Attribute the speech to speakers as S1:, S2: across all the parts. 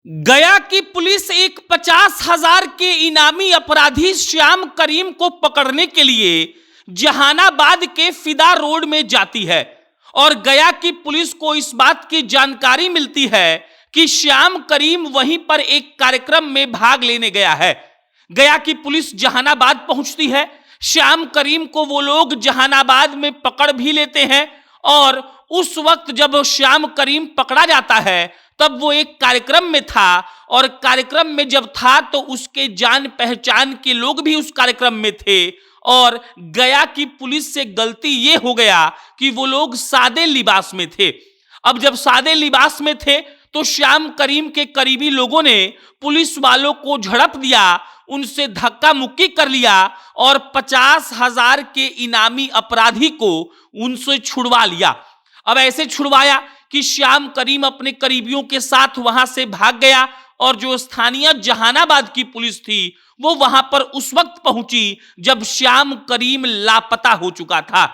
S1: गया की पुलिस एक 50,000 के इनामी अपराधी श्याम करीम को पकड़ने के लिए जहानाबाद के फिदा रोड में जाती है और गया की पुलिस को इस बात की जानकारी मिलती है कि श्याम करीम वहीं पर एक कार्यक्रम में भाग लेने गया है। गया की पुलिस जहानाबाद पहुंचती है। श्याम करीम को वो लोग जहानाबाद में पकड़ भी लेते हैं और उस वक्त जब श्याम करीम पकड़ा जाता है तब वो एक कार्यक्रम में था और कार्यक्रम में जब था तो उसके जान पहचान के लोग भी उस कार्यक्रम में थे और गया की पुलिस से गलती ये हो गया कि वो लोग सादे लिबास में थे। अब जब सादे लिबास में थे तो श्याम करीम के करीबी लोगों ने पुलिस वालों को झड़प दिया, उनसे धक्का मुक्की कर लिया और 50,000 के इनामी अपराधी को उनसे छुड़वा लिया। अब ऐसे छुड़वाया कि श्याम करीम अपने करीबियों के साथ वहां से भाग गया और जो स्थानीय जहानाबाद की पुलिस थी वो वहां पर उस वक्त पहुंची जब श्याम करीम लापता हो चुका था।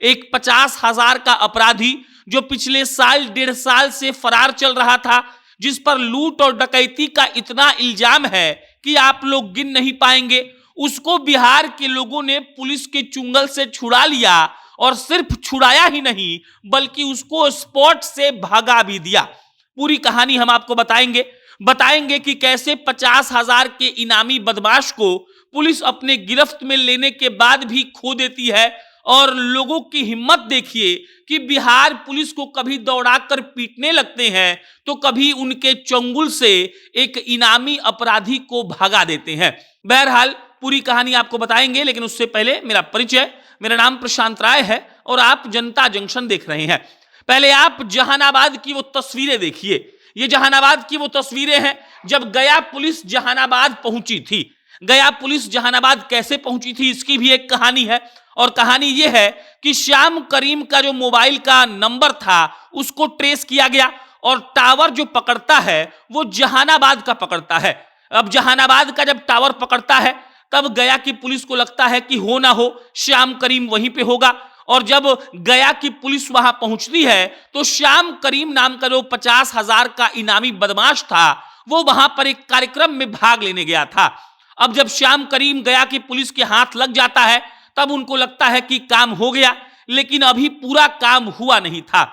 S1: एक 50,000 का अपराधी जो पिछले साल 1.5 साल से फरार चल रहा था, जिस पर लूट और डकैती का इतना इल्जाम है कि आप लोग गिन नहीं पाएंगे, उसको बिहार के लोगों ने पुलिस के चुंगल से छुड़ा लिया और सिर्फ छुड़ाया ही नहीं बल्कि उसको स्पॉट से भगा भी दिया। पूरी कहानी हम आपको बताएंगे कि कैसे 50,000 के इनामी बदमाश को पुलिस अपने गिरफ्त में लेने के बाद भी खो देती है और लोगों की हिम्मत देखिए कि बिहार पुलिस को कभी दौड़ाकर पीटने लगते हैं तो कभी उनके चंगुल से एक इनामी अपराधी को भगा देते हैं। बहरहाल पूरी कहानी आपको बताएंगे, लेकिन उससे पहले मेरा परिचय। मेरा नाम प्रशांत राय है और आप जनता जंक्शन देख रहे हैं। पहले आप जहानाबाद की वो तस्वीरें देखिए। ये जहानाबाद की वो तस्वीरें हैं जब गया पुलिस जहानाबाद पहुंची थी। गया पुलिस जहानाबाद कैसे पहुंची थी इसकी भी एक कहानी है और कहानी ये है कि श्याम करीम का जो मोबाइल का नंबर था उसको ट्रेस किया गया और टावर जो पकड़ता है वो जहानाबाद का पकड़ता है। अब जहानाबाद का जब टावर पकड़ता है तब गया की पुलिस को लगता है कि हो ना हो श्याम करीम वहीं पे होगा और जब गया की पुलिस वहां पहुंचती है तो श्याम करीम नाम का जो 50,000 का इनामी बदमाश था वो वहां पर एक कार्यक्रम में भाग लेने गया था। अब जब श्याम करीम गया की पुलिस के हाथ लग जाता है तब उनको लगता है कि काम हो गया, लेकिन अभी पूरा काम हुआ नहीं था।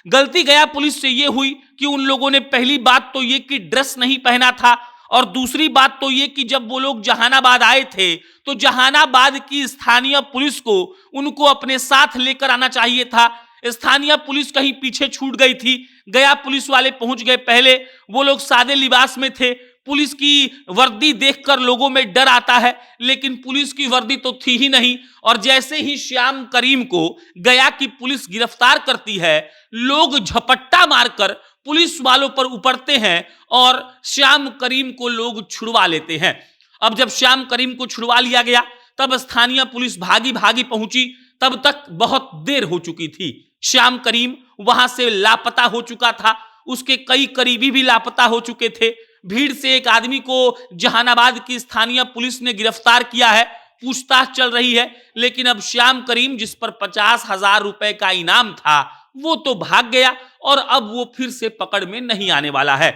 S1: गलती गया पुलिस से यह हुई कि उन लोगों ने पहली बात तो यह कि ड्रेस नहीं पहना था और दूसरी बात तो ये कि जब वो लोग जहानाबाद आए थे तो जहानाबाद की स्थानीय पुलिस को उनको अपने साथ लेकर आना चाहिए था। स्थानीय पुलिस कहीं पीछे छूट गई थी। गया पुलिस वाले पहुंच गए पहले। वो लोग सादे लिबास में थे। पुलिस की वर्दी देखकर लोगों में डर आता है, लेकिन पुलिस की वर्दी तो थी ही नहीं और जैसे ही श्याम करीम को गया की पुलिस गिरफ्तार करती है, लोग झपट्टा मारकर पुलिस वालों पर उपड़ते हैं और श्याम करीम को लोग छुड़वा लेते हैं। अब जब श्याम करीम को छुड़वा लिया गया तब स्थानीय पुलिस भागी पहुंची, तब तक बहुत देर हो चुकी थी। श्याम करीम वहां से लापता हो चुका था, उसके कई करीबी भी लापता हो चुके थे। भीड़ से एक आदमी को जहानाबाद की स्थानीय पुलिस ने गिरफ्तार किया है, पूछताछ चल रही है, लेकिन अब श्याम करीम जिस पर 50,000 रुपए का इनाम था वो तो भाग गया और अब वो फिर से पकड़ में नहीं आने वाला है।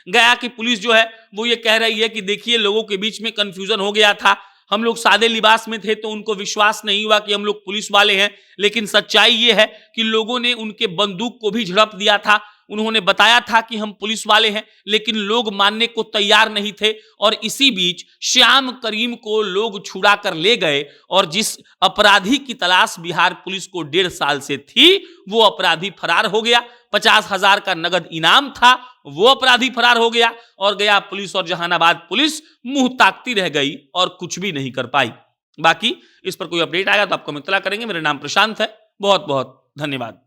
S1: गया की पुलिस जो है वो ये कह रही है कि देखिए लोगों के बीच में कंफ्यूजन हो गया था, हम लोग सादे लिबास में थे तो उनको विश्वास नहीं हुआ कि हम लोग पुलिस वाले हैं, लेकिन सच्चाई ये है कि लोगों ने उनके बंदूक को भी झड़प दिया था। उन्होंने बताया था कि हम पुलिस वाले हैं, लेकिन लोग मानने को तैयार नहीं थे और इसी बीच श्याम करीम को लोग छुड़ा कर ले गए और जिस अपराधी की तलाश बिहार पुलिस को 1.5 साल से थी वो अपराधी फरार हो गया। 50,000 का नगद इनाम था, वो अपराधी फरार हो गया और गया पुलिस और जहानाबाद पुलिस मुंह ताकती रह गई और कुछ भी नहीं कर पाई। बाकी इस पर कोई अपडेट आएगा तो आपको हम इत्तला करेंगे। मेरा नाम प्रशांत है। बहुत बहुत धन्यवाद।